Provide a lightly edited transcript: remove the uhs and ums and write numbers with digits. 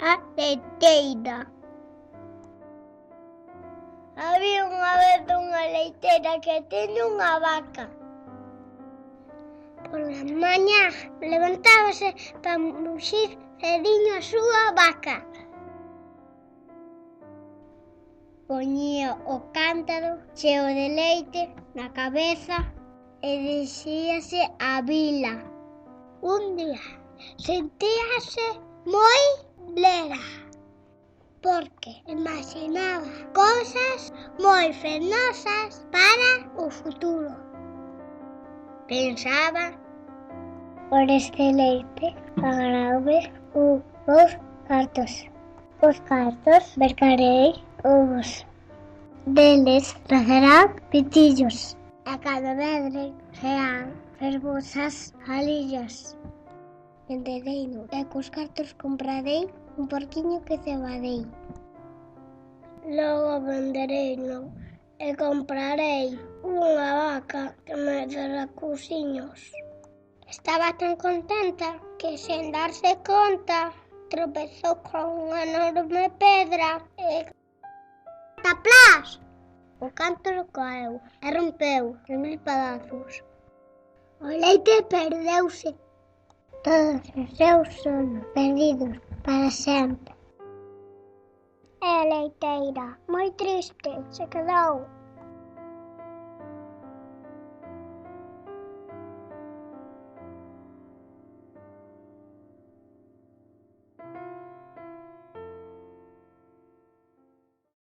A leiteira. Había unha vez unha leiteira que tiña unha vaca. Pola mañá levantábase para muxir cediño a súa vaca. Poñía o cántaro cheo de leite na cabeza e dirixíase á vila. Un día sentíase moi lera, porque imaginaba cousas moi fernosas para o futuro. Pensaba, por este leite pagaraume os cartos. Os cartos mercarei ovos. Deles nacerán pitillos. A cada medre serán fervosas galillas. Vendereino e cos cartos comprarei un porquiño que cebadei. Logo vendereino e comprarei unha vaca que me dará cousiños. Estaba tan contenta que, sen darse conta, tropezou con unha enorme pedra e ¡taplás! O cántaro caeu e rompeu en 1000 pedazos. O leite perdeuse. Todos os seus sonos perdidos para sempre. E a leiteira, moi triste, se quedou.